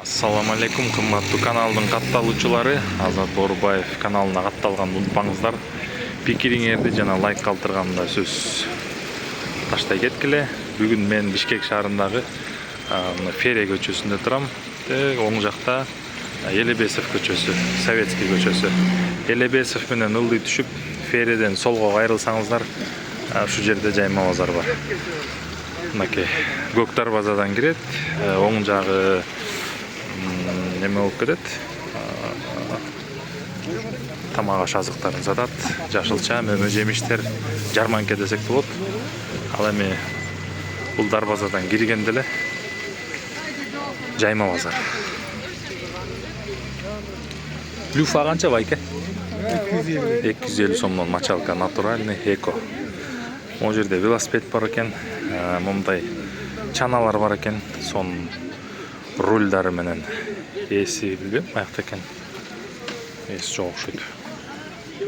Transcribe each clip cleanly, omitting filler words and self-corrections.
Assalamu алейкум, кымбаттуу каналдын катталуучулары. Азат Борубаев каналына катталган унутпаңыздар. Пикириңерди жана лайк калтырганда сөз таштай кеткиле. Бүгүн мен Бишкек шаарындагы Фере көчөсүндө турам. Оң жакта Элебесов көчөсү, Советский көчөсү. Элебесов менен ылдый түшүп, Фереден солго кайрылсаңыздар, ушу жерде жайма базар бар. Мынакей Көк Дарбазадан кирет, оң жагы неме болуп кетет. Тамак аш азыктарын сатат, жашылча, мөмө жемиштер, жарманке десек болот. Ал эми бул дарбазадан киргенде эле жайма базар. Люфа канча байке? 250 сомдон мочалка натуральный эко. Могу жерде велосипед бар экен, мындай чаналар бар экен, сонун рульдары менен. Эси билбейм, аякта экен. Эси жок окшойт.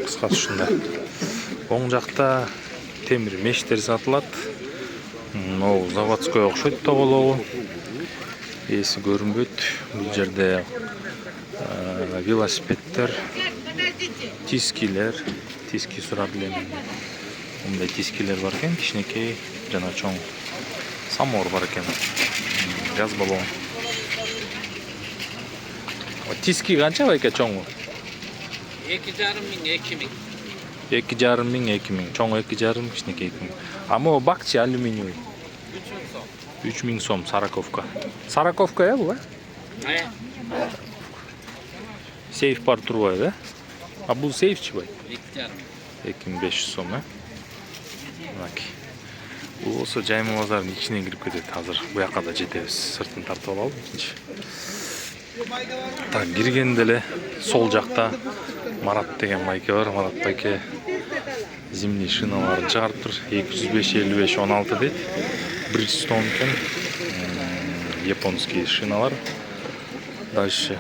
Кыскасы ушундай. Оң жакта темир мештер сатылат. Могу заводской окшойт тогологу. Эси көрүнбөйт. Бул жерде велосипедтер, тискилер, тиски сурап элем. Мындай тискилер бар экен, кичинекей жана чоң. Самор бар экен. Газ баллон. Тиски канча байке чоңу? 2,5 2,5 миң, 2 миң. Чоң 2,5, кичинекей 2 миң. А могу бакчы алюминиевый? 3 миң сом сороковка. Сороковка бул, Сейф бар турбайбы, да? А бул сейфчи бай? 2500 сом, Мынакей. Бул болсо жайма базардын ичине кирип кетет. Азыр буяка да жетебиз. Сыртын тартып алалы экинчи. Так, киргенде эле сол жакта Марат деген байке бар. Марат байке зимний шиналарын чыгарып тур. 205-55-16 дейт. Bridgestone экен. Японский шиналар. Дальше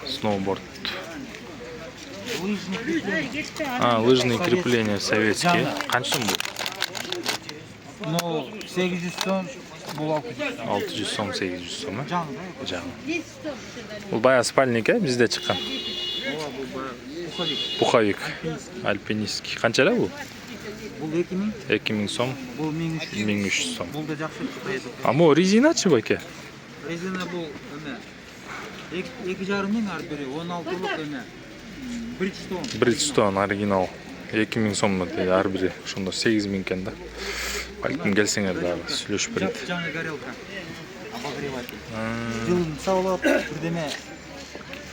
сноуборд. Лыжные крепления советские. Канча сом бул? Ну, 800 сом, бул 600 сом, 800 сом, Жаңы. Бул бая спальник, бизде чыккан. Пуховик. Альпинистский. Канча эле бул? Бул 2 миң. 2 миң сом. Бул 1300. 1300 сом. Бул да жакшы чыкпайт. А мо резиначы байке? Резина бул эме 2,5 миң ар бири 16лык эме. Bridgestone оригинал. 2 миң сом ар бири. Ошондо 8 миң экен да. Балким келсеңер дагы сүйлөшүп берет. Жаңы горелка. Обогреватель. Жылын салып, бирдеме.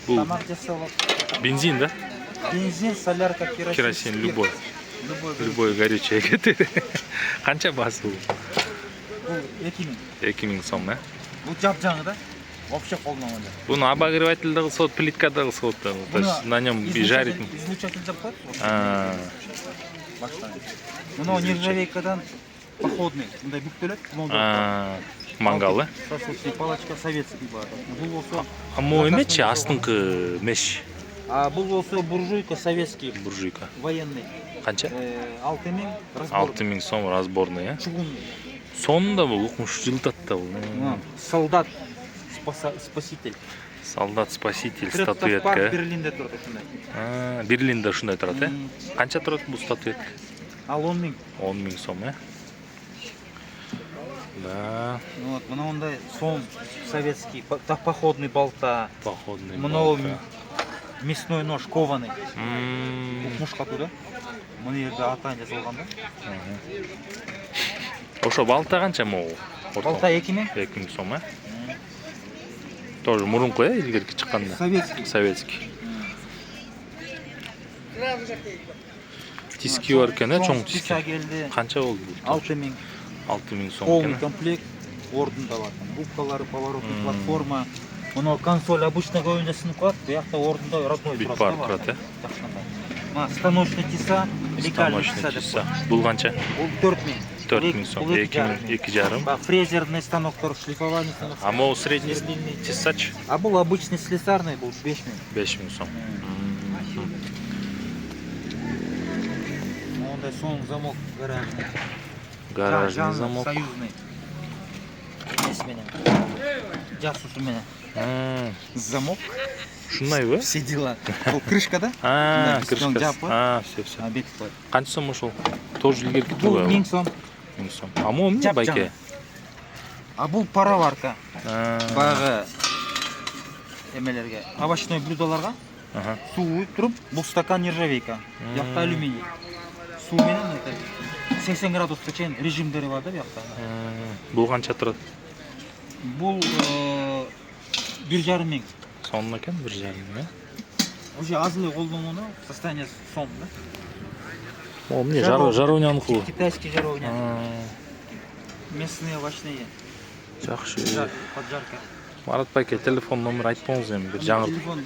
Бул Тамак жасалып. бензин, да? Бензин, солярка, керосин. Керосин любой. Любой горючий кетет. Канча басы бул? Бул 2 миң. 2 миң сом, Бул жап-жаңы да. Вообще колдонгондо. Буну обогреватель да кылса болот, плитка да кылса болот. То есть на нем жарит. Излучатель деп коет. Баштан. Муну нержавейкадан походный, мындай бүктөлөт. Мангал, Шашлычный палочка советский бар. Бул болсо А мо эмечи астыңкы меш? А бул болсо буржуйка советский. Буржуйка. Военный. Канча? 6 миң. 6 миң сом разборный, Чугунный. Сонунда бул укмуш жылтат да бул. Солдат спаситель. Солдат-спаситель Статуэтка. статуэтка. Берлинде турат ушундай. Берлинде ушундай турат, Канча турат бул статуэтка? Ал 10 миң. 10 миң сом, Да. Вот, мындай сом советский, походный балта. Походный Мынау мясной нож кованый. балта. Укмуш катуу да? Мына жерде атайын жазылган да. Ошо балта канча могу? Балта 2 миң. 2 миң сом, Тоже мурунку, илгерки чыкканда. Советский. Советский. Тиски бар экен, чоң тиски. Тиска келди. Канча болду бул? 6 миң. 6 миң сом Полный экен. комплект. Ордунда бар. Губкалары, поворотный платформа. Мына консоль обычно көбүнчө сынып калат. Буякта ордунда родной Бүт турат. бар турат, Мына станочный тиса, легальный тиса деп тиса. коет. Бул канча? Бул 4 миң. 4 миң сом, 2 миң, 2,5. Фрезерный станоктор, шлифовальный станок. А могу средний тисач? А был обычный слесарный, был 5 миң. 5 миң сом. Ондай соң замок гаражный. Гаражный замок. Союзный. менен. Жасусы менен. Замок. Ушундайбы? Все дела. Ол крышка да? Крышка. Все. Бекитип коет. Канча сом ошол? Тоже илгерки Бул турбайбы? 1000 сом. 1000 сом. А могу эмне Жап байке? жаңы. А бул пароварка. Баягы эмелерге, овощной блюдоларга суу куюп туруп, бул стакан нержавейка, бuyakta алюминий. Суу менен 80 градуска чейин режимдери бар да бuyakta. Бул канча турат? Бул 1,5 миң. Сом экен 1,5 миң. Уже аз эле колдонгону состояние сом да. О, эмне жаровняныкы? Китайский жаровня. Местные овощные. Жакшы. Поджарка. Марат байке, телефон номер айтпаңыз эми бир жаңы. Телефон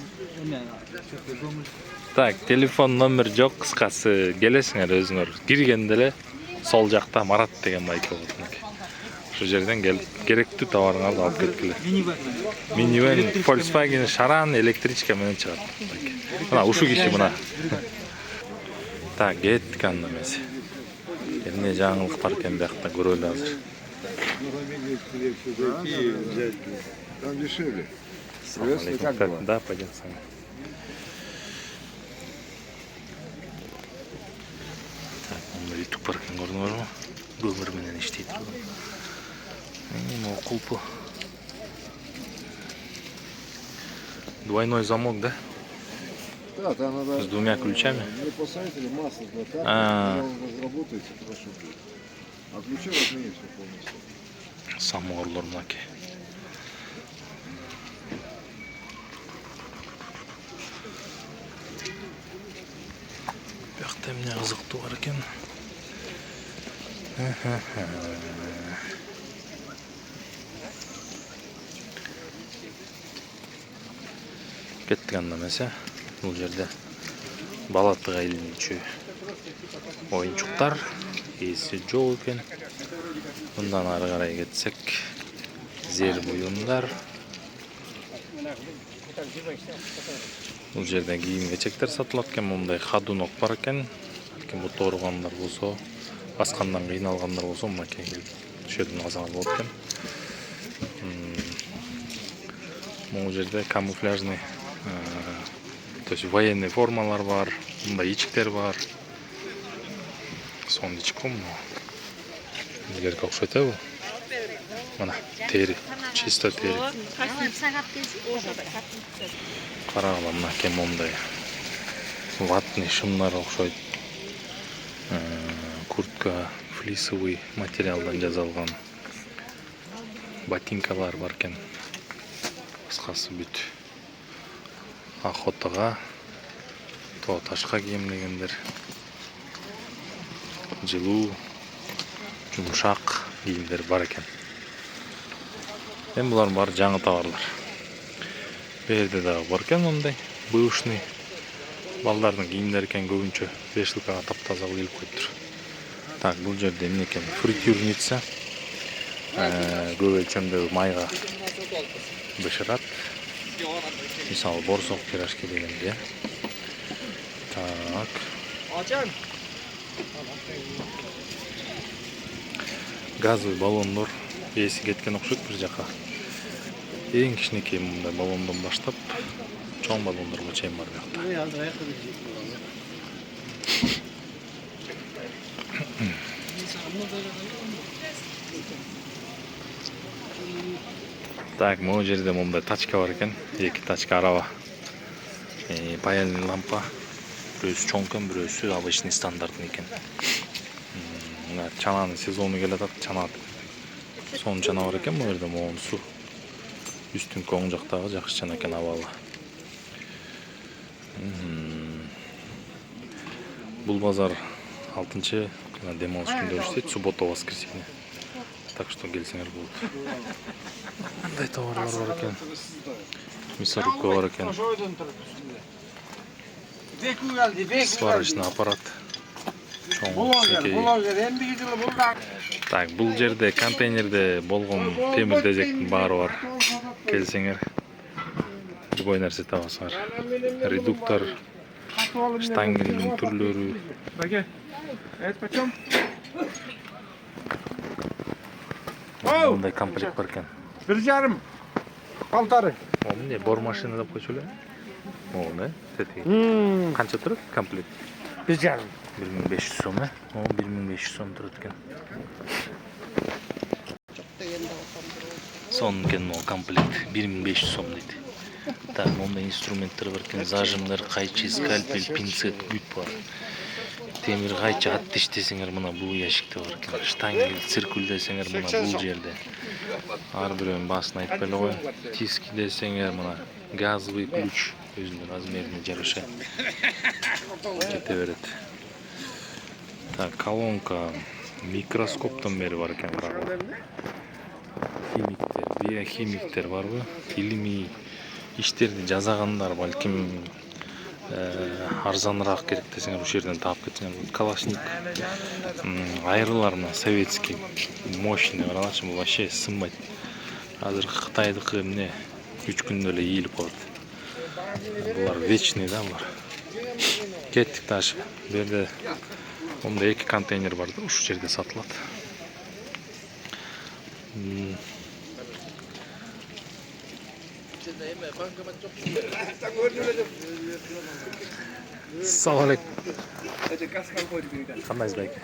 Так, телефон номер жок, кыскасы келесиңер өзүңөр. Киргенде эле сол жакта Марат деген байке болот экен. Ошол жерден келип керектүү товарыңарды алып кеткиле. Минивэн Volkswagen Шаран электричка менен чыгат. Мына ушу киши мына. Так, кеттик анда эмеси. Эмне жаңылык бар экен биякта көрөлү азыр. Там дешевле. Да, пойдем с вами. Так, мында ютуб бар экен, көрдүңөрбү? Көмүр менен иштейт турган. Могу кулпу. Двойной замок, да? Да, там надо... С двумя ключами. Не посадили масло, да, так, разработаете, хорошо будет. А ключи возьми все полностью. Самуарлар мынаки. Биякта эмне кызыктуу бар экен. Кеттик анда эмесе. Бул жерде балатыга илинүүчү оюнчуктар ээси жок экен. Мындан ары карай кетсек, зер буюмдар. Бул жерде кийим-кечектер сатылат экен, мындай ходунок бар экен. Ким бут ооругандар болсо, баскандан кыйналгандар болсо, мынакей келип ошол жерден алсаңар болот экен. Бул жерде камуфляжный, то есть военный формалар бар, мындай ичиктер бар. Сон ичик го мына. Илгерки окшойт бул. Мына тери, чисто тери. Карагыла мынакей момундай ватный шымдар окшойт. Куртка флисовый материалдан жасалган. Ботинкалар бар экен. Кыскасы бүт. Охотага, тоо ташка кийимдегендер. Жылуу, жумшак кийимдер бар экен. Эми булар баары жаңы товарлар. Бу жерде дагы бар экен мындай быушный балдардын кийимдери экен, көбүнчө вешалкага таптаза кыйылып коюптур. Так, бул жерде эмне экен? Фритюрница. Көп өлчөмдөгү майга бышырат. Мисалы борсок пирожки дегенде. Так. Газовый баллондор ээси кеткен окшойт бир жака. Эң кичинекей мындай баллондон баштап чоң баллондорго чейин бар бuyakta. Так, могу жерде мындай тачка бар экен. Эки тачка араба. Паяльный лампа. Бирөөсү чоң экен, бирөөсү обычный стандартный экен. Чананын сезону келатат, чанат. Сонун чана бар экен, бул жерде могу суу. Үстүнкү оң жактагы жакшы чана экен, абалы. Бул базар 6-чы дем алыш күндөрү иштейт, суббота, воскресенье. Так что келсеңер болот. Кандай товарлар бар экен? Мясорубка бар экен. Сварочный аппарат. Так, бул жерде контейнерде болгон темир тезектин баары бар. Келсеңер любой нерсе табасыңар. Редуктор, штангелдин түрлөрү. Мындай комплект бар экен. 1,5 полторы. Ол не, бор машина деп қойшы өле? Ол не? Тетеги. Қанша тұрады комплект? 1,5. 1500 сом, е? О, 1500 сом тұрады екен. Соның екен ол комплект. 1500 сом дейді. Так, онда инструменттер бар екен. Зажимдар, қайчы, скальпель, пинцет, бүт бар. Темір қайчы аттеш десеңер мына бұл ящикте бар екен. Штангель, циркуль десеңер мына бұл жерде. Ар біреуін басын айтпайлы ғой. Тиски десеңер мына газовый ключ өзінің размеріне жараша кете береді. Так, колонка микроскоптан бері бар екен қарағылы. Химиктер, биохимиктер бар ғой. Илимий іштерді жазағандар балким арзанырақ керек десеңер осы жерден тауып кетсеңер. Калашник айрылар мына советский мощный қарағаншы, бұл вообще сынбайды. Қазір Қытайдықы міне 3 күнде эле ийилип калат. Бұлар вечный да бұлар. Кеттік ташы. Берде онда 2 контейнер бар да, ушу жерде сатылат. Assalamu alaikum. Qandaysiz bayka?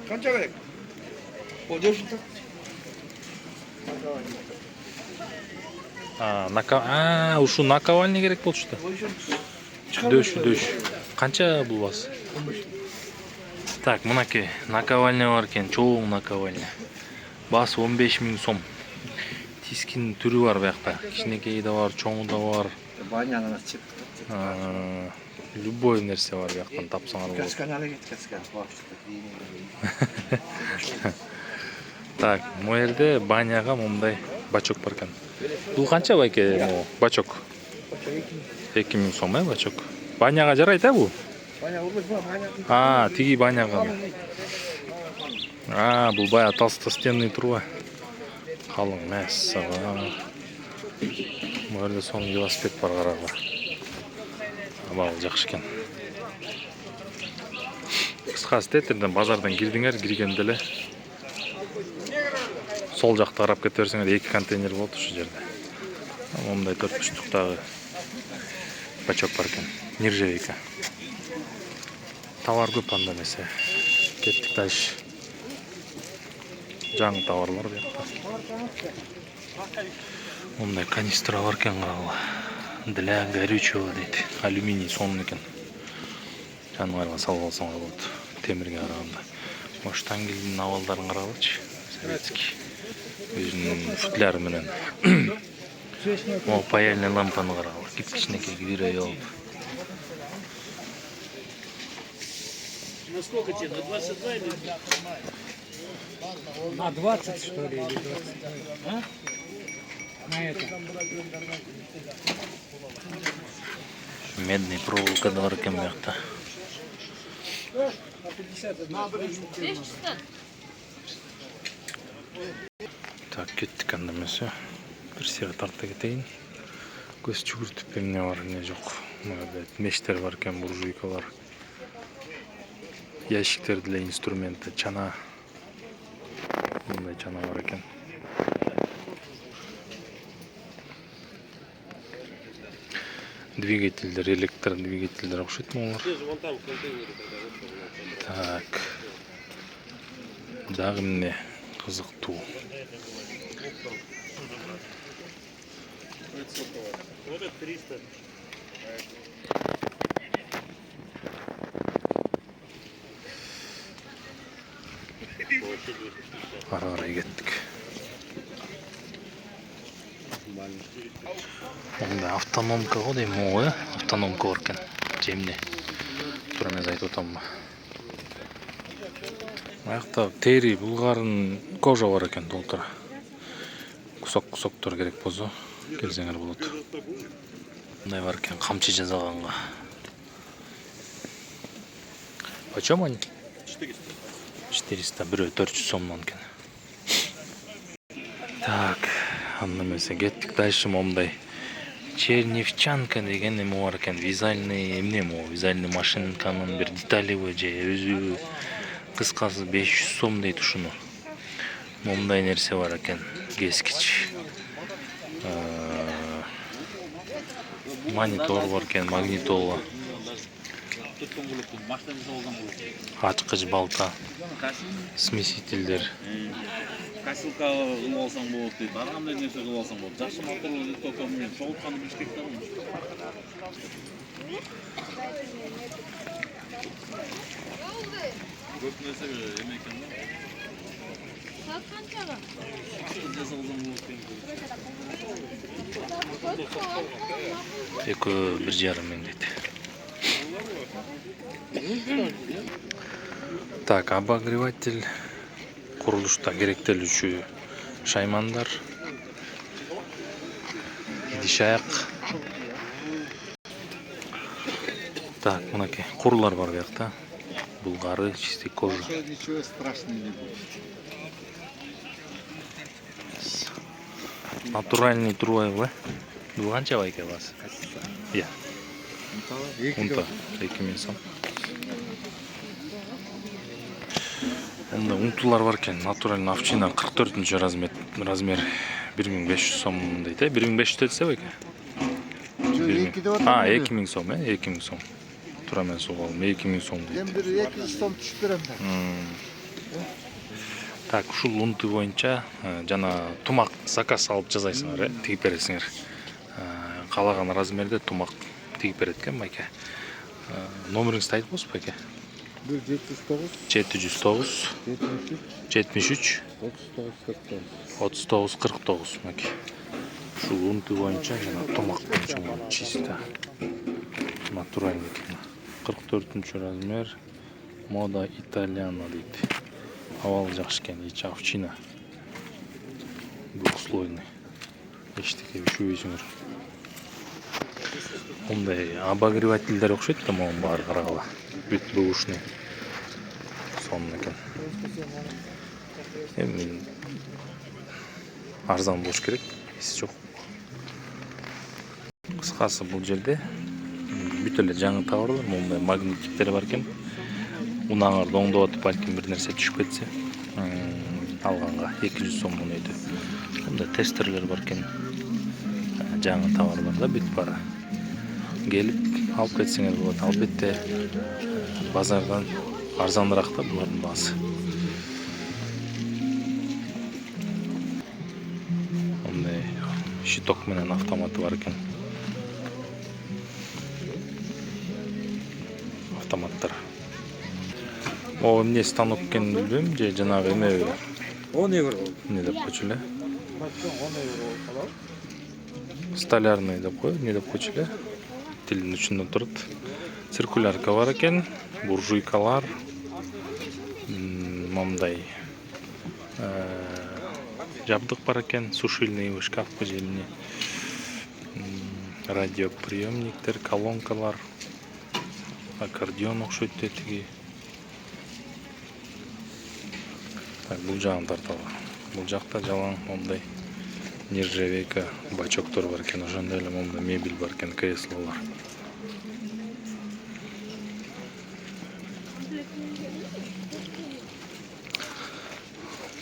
Qancha kerak? 500. Ушу наковальня керек болчу. Дөш. Канча бул бас? Так, мынаки наковальня бар экен, чоң наковальня. Бас 15 000 сом. Тискинин түрү бар буякта. Кичинекейи да бар, чоңу да бар. Баняны чип. Любой нерсе бар буяктан тапсаңар болот. Касканалы кеткенске. Так, бул жерде баняга мындай бачок бар экен. Бул канча байке бачок? 2000 сом, бачок. Баняга жарайт, бул? Тиги баняга. Бул бая толстостенный труба. Калың мәссага. Бул жерде соң велосипед бар карагыла. Абал жакшы экен. Кыскасы тетерден базардан кирдиңер, киргенде эле сол жакта карап кете берсеңер 2 контейнер болот ушу жерде. Мондай 4 штуктагы бачок бар экен. Нержавейка. Товар көп анда эмесе. Кеттик дальше. Жаңы товарлар буякта. Мондай канистра бар экен карагыла. Для горючего дейт. Алюминий сонун экен. Жаныбарга салып алсаңар болот. Темирге караганда. Штангелдин авалдарын карагылычы. Советский. Өзүнүн футляры менен. Паяльный лампаны карагыла. Кичинекей кирей алып. На сколько тебе? На 22 или? На 20 что ли, или 20? На это. Медный проволока бар экен буякта. Так, кеттик анда эмесе. Бир сыйга тарта кетейин. Көз чүгүртүп эмне бар, эмне жок. Мештер бар экен, буржуйкалар. Ящиктер для инструмента, чана. Мындай чана бар экен. Двигательдер, электродвигательдер окшойт молар. Так. Дагы эмне кызыктуу. Вот это 300. Ара-ара кеттик. Онда автономка го дейм, автономка бар экен. Жемне. Туура эмес айтып атамбы? Аякта тери, булгарын кожа бар экен толтура. Кусок-кусоктор керек болсо келсеңер болот. Мындай бар экен, камчы жасаганга. Почем они? 400, бирөө 400 сомдон экен. Так, анда эмесе кеттик дальше момундай Черневчанка деген эме бар экен. Вязальный эмне могу? Вязальный машинканын бир деталибы же өзү. Кыскасы 500 сом дейт ушуну. Момундай нерсе бар экен. Кескич. Монитор бар экен, магнитола. Ачкыч балта. Смесительдер. Касылка кылып алсаң болот дейт. Ар кандай нерсе кылып алсаң болот. Жакшы моторлор дейт, только мен чогултканы Бишкектен. Көп нерсе эме экен да. Саат канчага? Жасалган болот экен. Экөө 1,5 миң дейт. Так, обогреватель. Курулушта керектелүүчү шаймандар. Идиш аяк. Так, мынакей курлар бар буякта. Булгары, чистый кожа. Ничего страшного не будет. Натуральный труба. Бул канча байке бас? Иә. Унта 2000 сом. Онда унтулар бар экен. Натуральный овчина 44 размер 1500 сом дейт. 1500 десе байке? 2000 сом, 2000 сом. Тура мен сууга алдым. 2000 сом дейт. Мен бир 200 сом түшүп берем да. Так, ушул унты боюнча жана тумак заказ алып жазайсыңар, тигип бересиңер. Каалаган размерде тумак тигип берет экен байке. Номериңизди айтып болсу байке? 709 73 39 49 байке. Ушул унты боюнча жана тумак боюнча чисто натуральный экен. 44 размер, мода итальяно дейт. Авал жакшы экен, ичи овчина. Двухслойный. Эчтеке үшүбөйсүңөр. Ондай обогревательдер окшойт да могу баары карагыла. Бүт бушный. Сонун экен. Эми арзан болуш керек, эси жок. Кыскасы бул жерде бүт эле жаңы товарлар, мондай магниттер бар экен. Унаңарды оңдоп атып балким бир нерсе түшүп кетсе, алганга 200 сом ойнойт. Мындай тестерлер бар экен. Жаңы товарлар да бүт бара. Келип алып кетсеңер болот. Албетте базардан арзаныраак да булардын баасы. Ондай щиток менен автоматы бар экен. Автоматтар. О, эмне станок экенин билбейм, же жанагы эме 10 евро. не деп койчу эле. Столярный деп кой, не деп койчу эле. Тилдин үчүндө турат. Циркулярка бар экен, буржуйкалар, момдай жабдык бар экен, сушильный шкаф же эмне. Радиоприемниктер, колонкалар, аккордеон окшойт тетиги. Так, бул жагын тарталы. Бул жакта жалаң момдай нержавейка бачоктор бар экен, ошондой эле момдай мебель бар экен, креслолор.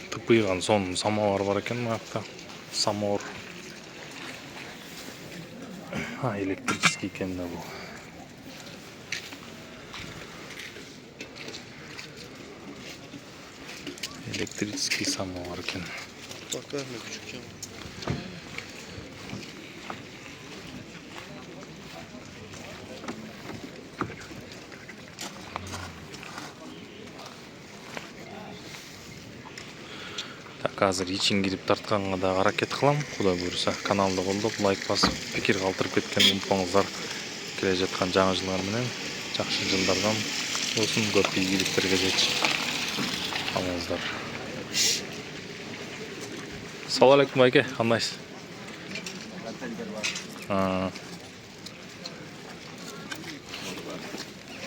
Тыпыйган сон самовар бар экен мынакта. Самовар. Электрический экен да бул. Электрический самовар экен. Так, азыр ичин кирип тартканга да аракет кылам. Кудай буйруса, каналды колдоп, лайк басып, пикир калтырып кеткен унутпаңыздар. Келе жаткан жаңы жылдар менен жакшы жылдардан болсун, көп ийгиликтерге жетишиңиздер. Assalomu alaykum aka, qandaysiz?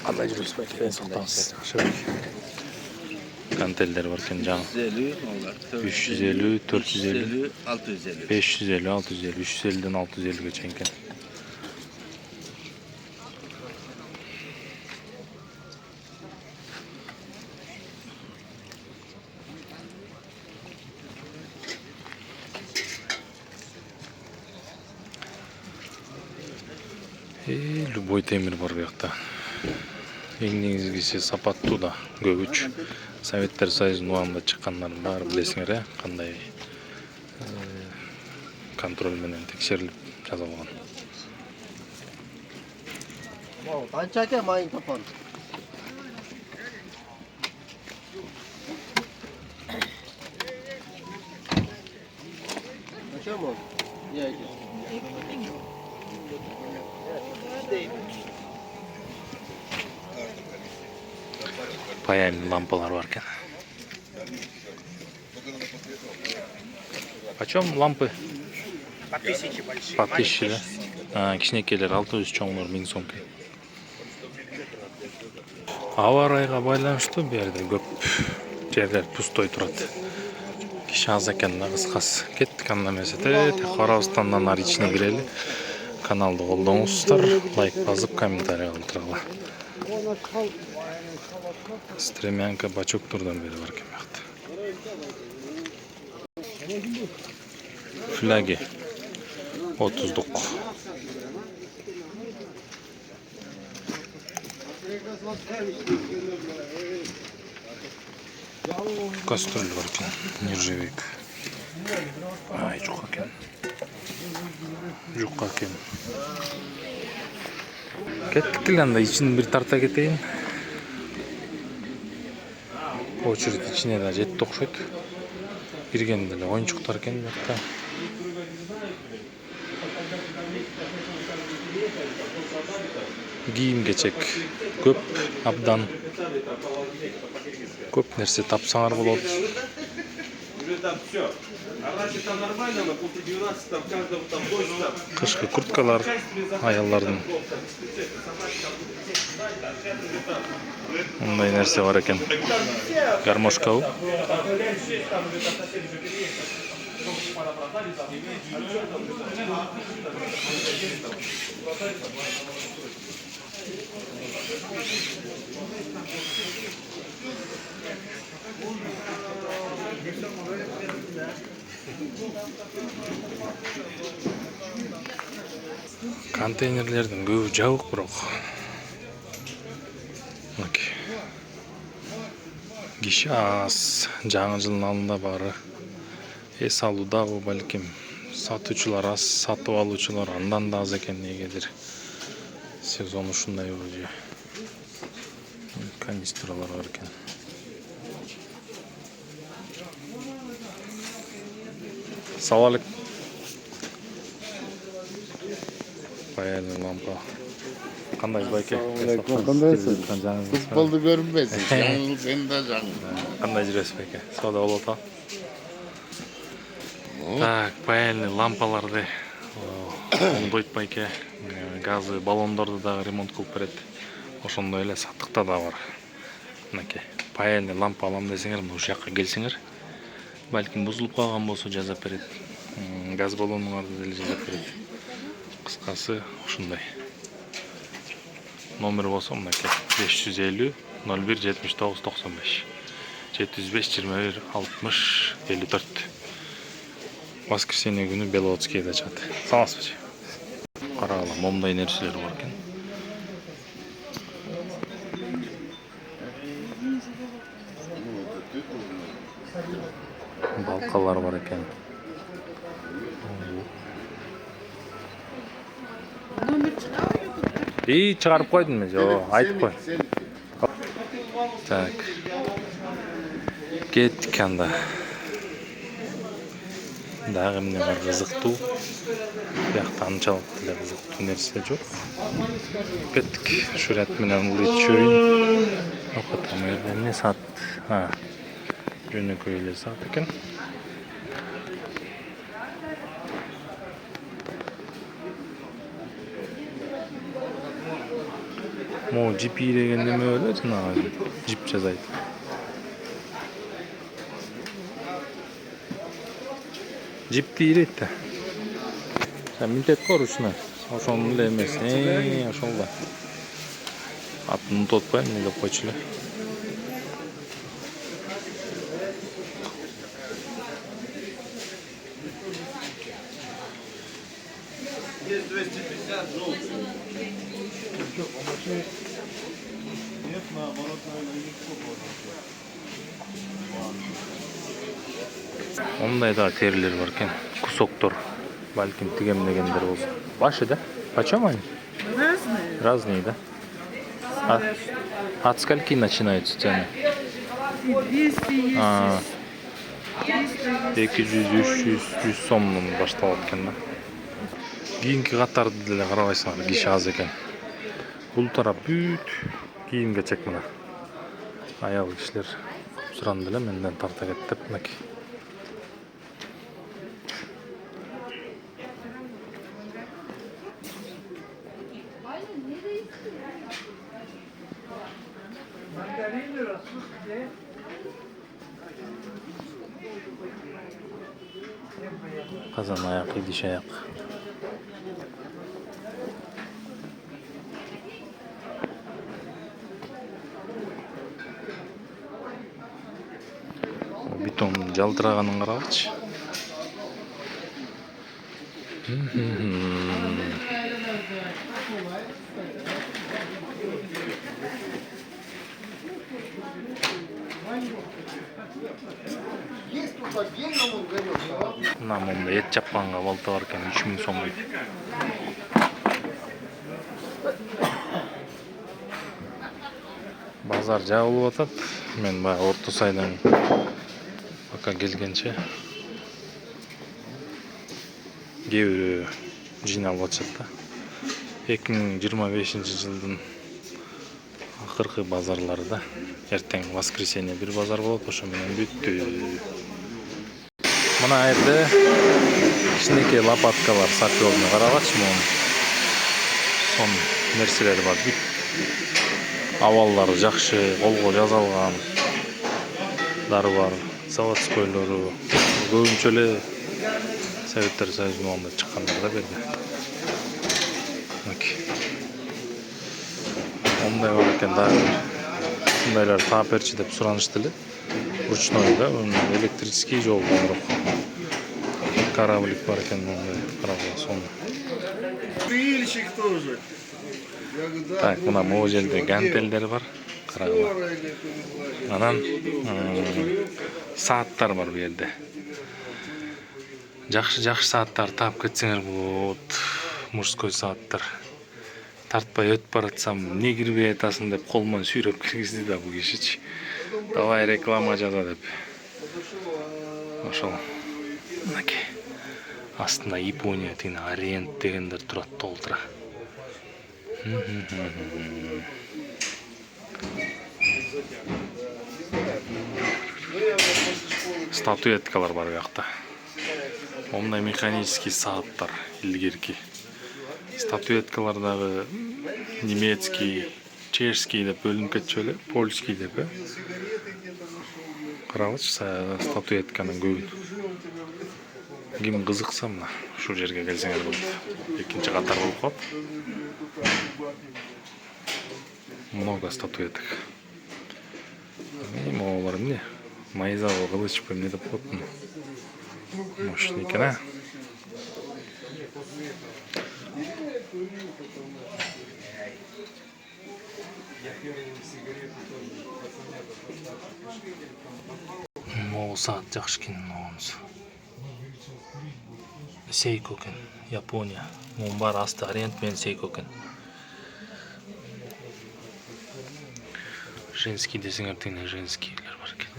Qanday жүрүпсүз aka? Sog'tamiz. Kanteller var ekan жаңы. 350, 450, 650. 550, 650, 350'den 650'ge чейин экен. Любой темир бар бұяқта. Ең негізгісі сапаттуу да, көгүч. Советтер Союзунун убагында чыккандардын баары билесиңер, кандай контроль менен текшерилип жасалган. Qancha aka magnitofon? Qancha mı? Ya aka. Паяльный лампалар бар экен. Почем лампы? По 1000 большие. По 1000, да? Кичинекейлер 600, чоңдор 1000 сом. Аба ырайга байланыштуу бу жерде көп жерлер пустой турат. Киши аз экен да, кыскасы. Кеттик анда эмесе. Карабыстандан ары ичине кирели. Каналды колдоңуздар, лайк басып, комментарий калтыргыла. Стремянка бачоктурдан бери бар экен бакта. Флаги 30-дук. Кастрюль бар экен, нержавейка. Ай, жук экен. Жук экен. Кеттик эле анда ичин бир тарта кетейин. Очередь içine de жетти окшойт. Киргенде эле оюнчуктар экен бакта. Кийим кечек көп, абдан. Көп нерсе тапсаңар болот. Кышкы курткалар аяллардын. Мындай нерсе бар экен. Гармошка. Контейнерлердин көбү жабык бирок. Киши аз, жаңы жылдын алдында бары эс алуудагы балким сатуучулар аз, сатып алуучулар андан да аз экен негедир. Сезон ушундай болчу. Канистралар бар экен. Салам алейкум. Паяльный лампа. Кандай байке? Кандайсыз? Футболду көрүнбөйсүң. Жаңыл сен да жаңыл. Кандай жүрөсүз байке? Соода болот а? Так, паяльный лампаларды оңдойт байке. Газы, баллондорду дагы ремонт кылып берет. Ошондой эле саттыкта да бар. Мынакей, паяльный лампа алам десеңер, ушул жакка келсеңер, балким бузулуп калган болсо жасап берет. Газ баллонуңарды деле жасап берет. Кыскасы ушундай. Номер болсо мынакей 550 01 79 95 705 21 60 54. Воскресенье күнү Беловодскийде ачат. Саламатсызбы? Карагыла, момундай нерселер бар экен. Балкалар бар экен. Чыгарып койдум мен, айтып кой. Так. Кеттик анда. Дагы эмне бар кызыктуу. Биякта анчалык деле кызыктуу нерсе жок. Кеттик. Шурат менен улучшойн. Окутам эмне сат. Жөнөкөй эле сат экен. Мо GP деген неме өлө жанагы жип жазайт. Жипти ирет да. Минтет корушуна. Ошону эле эмес. Ошол да. Атын унутпайм, эле деп койчу эле. Ондай да терилер бар екен. Кусоктор. Балким тигемдегендер болса. Ваши, да? Почем они? Разные. Разные, да? От скольки начинаются цены? 200 есть. А, 300 есть. 200, 300, 100 сомнан башталат экен да. Кийинки катарды деле карабайсыңар, киши аз экен. Бул тарап бүт кийимгечек мына. Аял кишилер суранды эле менден тарта кетип мынакей. Казан аяк, идиш аяк. Бетон жалтыраганын карагычы. Есть тут отдельно он горел, Мына момда эт жапканга балта бар экен, 3000 сом дейт. Базар жабылып атат. Мен баягы Орто Сайдан пока келгенче кээ бирөө жыйналып атышат да. 2025-жылдын акыркы базарлары да. Эртең воскресенье бир базар болот, ошо менен бүттү. Мына жерде кичинекей лопаткалар сапёрный карагачы могу. Сон нерселер бар. Аваллары жакшы, колго жазалган дары бар. Заводскойлору көбүнчө эле Советтер Союзунун убагында чыккандар да берди. Ондай бар экен дагы. Ушундайлар таап берчи деп суранышты эле. Ручной да, электрический жол бирок. Кораблик бар экен, мондай карабай сон. Пильщик тоже. Так, мына могу жерде гантелдер бар. Карагыла. Анан сааттар бар бу жерде. Жакшы сааттар таап кетсеңер болот. Мужской сааттар. Тартпай өтүп баратсам, эмне кирбей атасың деп колмон сүйрөп киргизди да бу кишичи. Давай реклама жаза деп. Ошол. Мынакей. Астында Япония тиги Ориент дегендер турат толтура. Статуэткалар бар бuyakta. Ондай механический сааттар илгерки. Статуэткалардагы немецкий, чешский деп бөлүнүп кетчү эле, польский деп. Карагычы статуэтканын көбүн. Ким кызыкса мына ушул жерге келсеңер болот. Экинчи катар болуп калат. Много статуэток. Могулар эмне? Майзабы кылыч эмне деп коет. Мощный экен, а? Могу саат жакшы экен могунуз. Сейко экен, Япония. Мунун баары асты Ориент менен Сейко экен. Женский десеңер тегине женскийлер бар экен.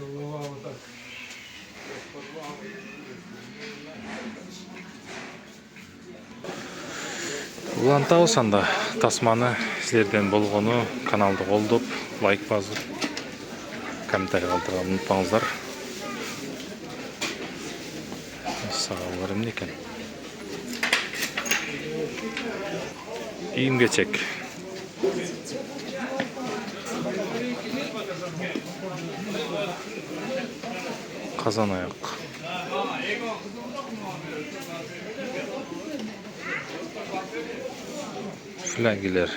Улантабыз анда тасманы силерден болгону, каналды колдоп, лайк басып, комментарий калтырганды унутпаңыздар. Сагалар эмне экен? Кийим-кечек. Казан аяк. Флагелер.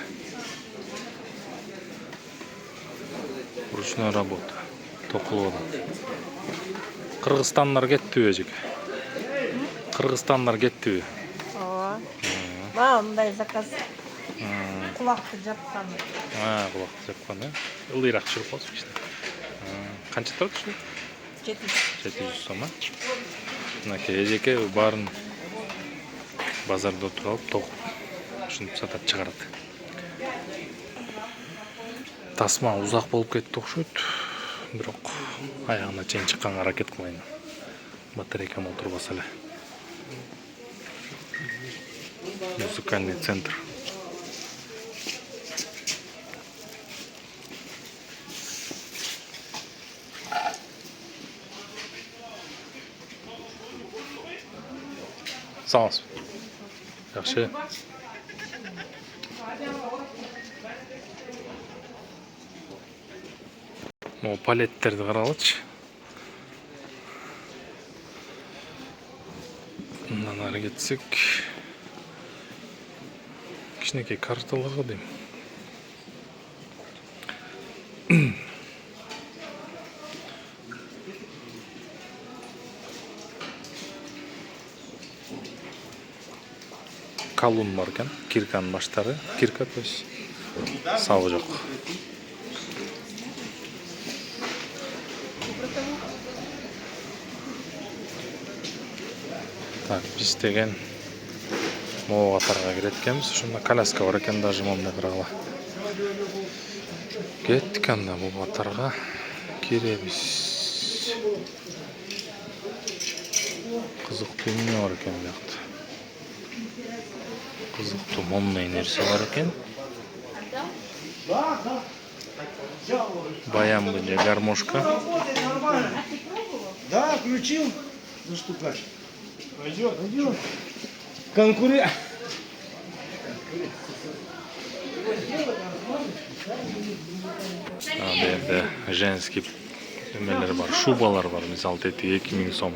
Ручная работа. Токулуп атат. Кыргызстандар кеттиби эжеке? Кыргызстандар кеттиби? Ооба. мындай заказ. Кулакты жапкан. Кулакты жапкан, э? Ылдыйраак жүрүп калсın işte. Канча турат ушу? 700 сом, а? Мынакей эжеке баарын базарда отуруп алып, тогуп, ушинтип сатат, чыгарат. Тасма узак болуп кетти окшойт. Бирок аягына чейин чыкканга аракет кылайын. Батарейкам отурбаса эле. Музыкальный центр. Sağ olsun. Yaxşı. O paletlerdi qaralычı. Bundan ары кетсек. Кичинекей карталарга дейм. Kalun var ekan, kirkanın başları. Kirka то есть сабы жок. Так, биз деген могу катарга кирет экенбиз. Ошондо коляска бар экен даже момундай кыргыла. Кеттик анда бул катарга киребиз. Кызыктуу эмне бар экен биякта. Кызыктуу момундай нерсе бар экен. Баян же гармошка. Да, включил. Ну что, как? Пойдет. Конкурент. Bu yerде женский эмелер бар, шубалар бар. Мисалы тети 2000 сом.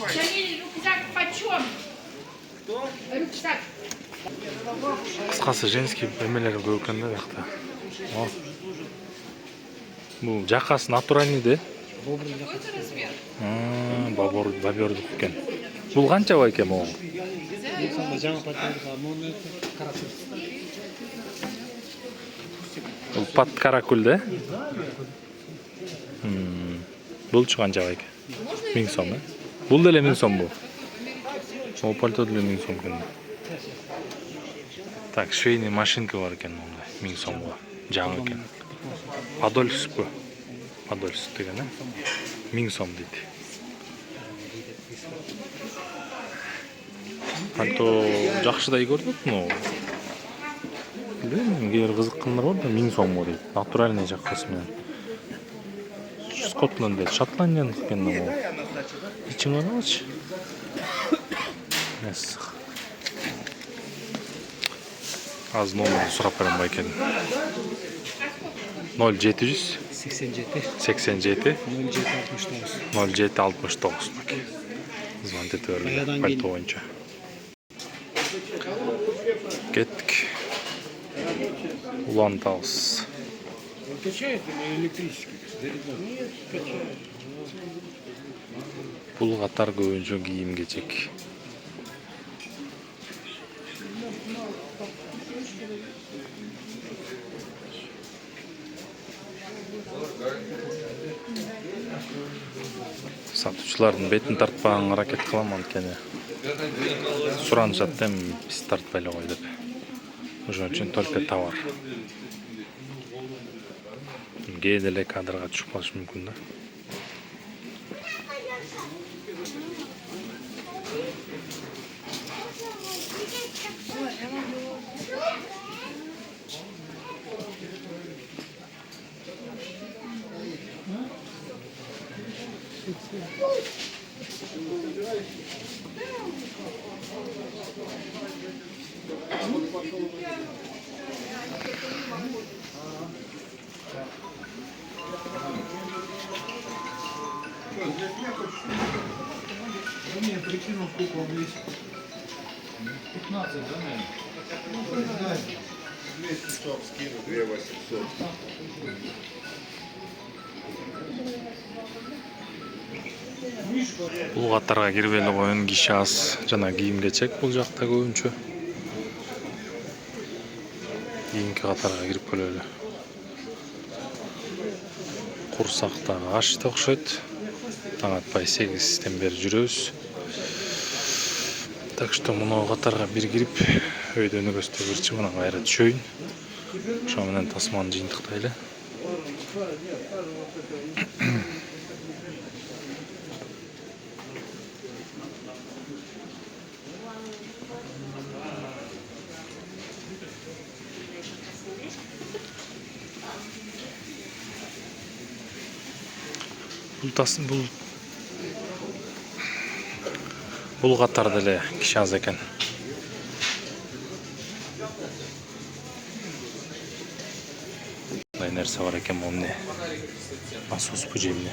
Рюкзак почем? Рюкзак. Кыскасы женский эмелер көп экен да бияқта. Бул жакасы натуральный да? Бобердук экен. Бул канча экен могу? Бул пат каракул да? Булчу канча экен? 1000 сом, э? Бул деле 1000 сом бул. Ол пальто деле 1000 сом экен. Так, швейный машинка бар экен мондай, 1000 сомго. Жаңы экен. Подольск деген, э? 1000 сом дейт. Пальто жакшыдай көрдүк, но кээ бир кызыккандар бар да 1000 сомго дейт. Натуральный жаккасы менен. Скотланд, Шотландиянын экен да бул. Ичиң карагычы. Эссик. Az номерди сурап берем байкен. 0700 87 0769 звонить ете берген пальто боюнча. Кеттик. Улантабыз. Качает или электрический? Нет, качает. Бул катар көбүнчө кийим кечек. Сатуучулардын бетин тартпаганга аракет кылам, анткени суранышат да биз тартпай эле кой деп. Ошон үчүн только товар. Кээ деле кадрга түшүп калышы мүмкүн да. Я прикинул, сколько он весит. 15, да, наверное? Ну, 200 сом скину, 2800. Бул катарга кирбей койгон киши аз. Жана кийим-кечек бул жакта көбүнчө. Кийинки катарга кирип келелі. Курсактагы ашты окшойт. Таң атпай 8-тен бери жүрөбүз. Так что мына катарга бир кирип, өйдөнү көстөгөрчү, мына кайра түшөйүн. Ошо менен тасманы жыйынтыктайлы. Бул катарда эле киши аз экен. Мындай нерсе бар экен, момне. Насос же эмне?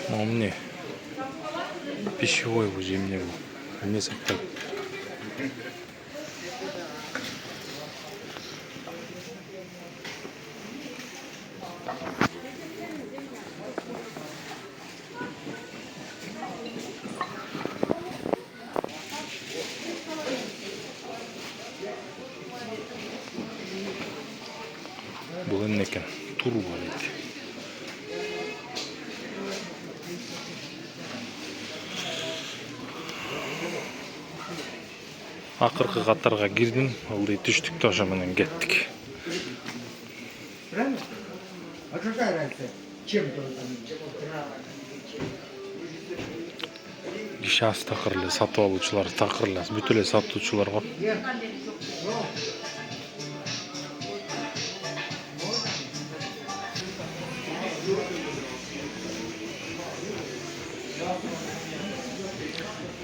Момне. Пищевой же эмне бул? Эмне сактайт? Бул эмне экен? Турба дейт. Акыркы катарга кирдим, ылдый түштүк да ошо менен кеттик. Правильно? А какая разница? Чем только? Киши аз такыр эле, сатып алуучулар такыр эле, бүт эле сатуучулар го.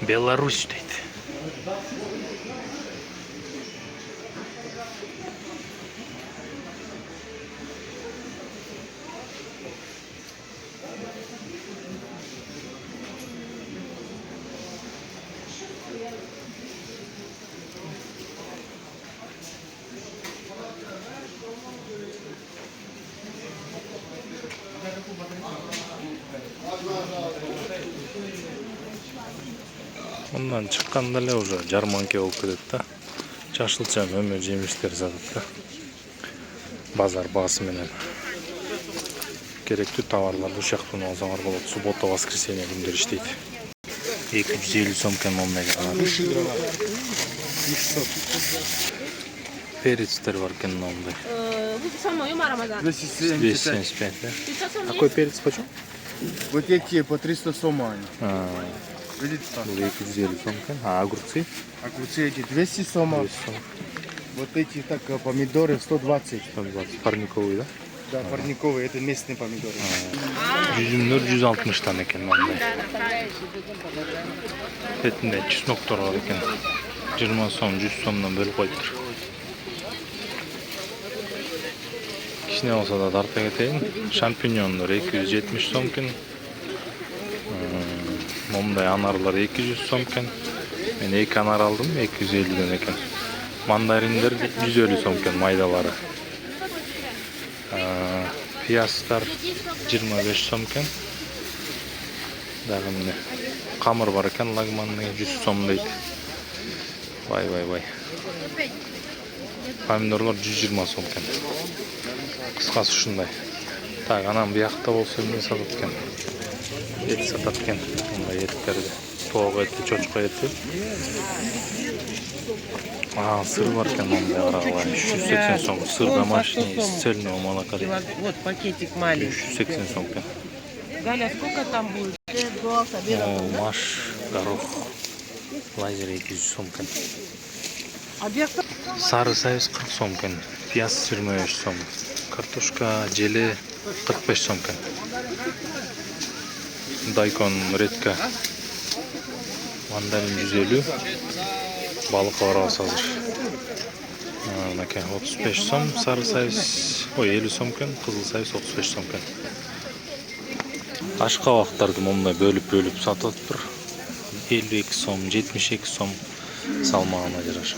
Беларусь дейт. Ondan çıkkanda эле уже жарманке болуп кетет да. Жашылча мөмө жемиштер сатат да. Базар баасы менен. Керектүү товарларды ушактан алсаңар болот. Суббота, воскресенье күндөрү иштейт. 250 сом экен момнеге. Перецтер бар экен мындай. 275, да? А какой перец почем? Вот эти по 300 сома. Видите? Бул 250 сом экен. А огурцы? Огурцы эти 200 сома. 200 сом. Вот эти так помидоры 120. 120. Парниковый, да? Да, парниковые, это местные помидоры. Жүзүмдөр 160 экен мындай. Бетинде чесноктор бар экен. 20 сом, 100 сомдон бөлүп коюптур. Кичине болсо да тарта кетейин. Шампиньондор 270 сом экен. Момдай анарлар 200 сом экен. Мен 2 анар алдым, 250ден экен. Мандариндер 150 сом экен майдалары. Пиястар 25 сом экен. Дагы мына камыр бар экен, лагманный 100 сом дейт. Вай. Помидорлар 120 сом экен. Кыскасы ушундай. Так, анан биякта болсо эмне сатат экен? Эт сатат экен. Мындай эттерди. Тоок эти, чочко эти. Сыр бар экен мындай карагыла. 380 сом. Сыр домашний, из цельного молока. Вот пакетик маленький. 380 сом экен. Галя, сколько там будет? Маш, горох, лазер 200 сом экен. Сары союз 40 сом экен. Пияз 25 сом. Картошка желе 45 сом экен. Дайкон редка. Мандарин 150. Балык барабыз азыр. Мынакей 35 сом, сары союз 50 сом экен, кызыл союз 35 сом экен. Аш кабактарды момундай бөлүп сатып атыптыр. 52 сом, 72 сом салмагына жараша.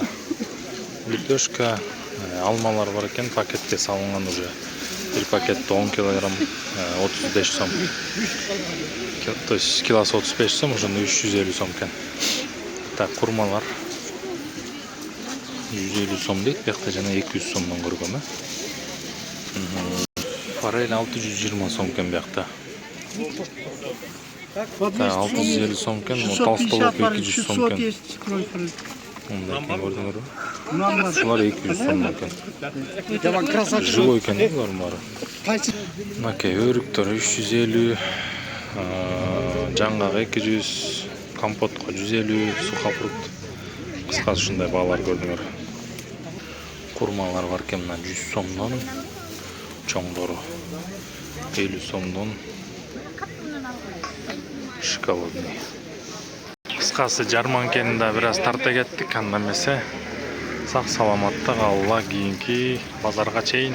Лепешка Алмалар бар екен, пакетке салынған уже. Bir pakette 10 kilogram 35 сом. То есть килосы 35 сом, уже 350 сом екен. Так, курмалар 150 сом дейт, бияқта жана 200 сомдон көргөм. Форель 620 сом екен бияқта. Так, 650 сом екен, толстолок 200 сом екен. Мындай екен, көрдүңөрбү? Шулар 200 сом екен. Живой екен, булар баары. Мынакей өрүктөр 350, жаңгак 200, компотко 150, сухофрукт. Кыскасы ушундай баалар көрдүңөр. Курмалар бар экен, мына 100 сомдон, чоңдору 50 сомдон. Шоколадный. Кыскасы жарманкени бир аз тарта кеттик, анда эмесе сак саламатта калгыла кийинки базарга чейин.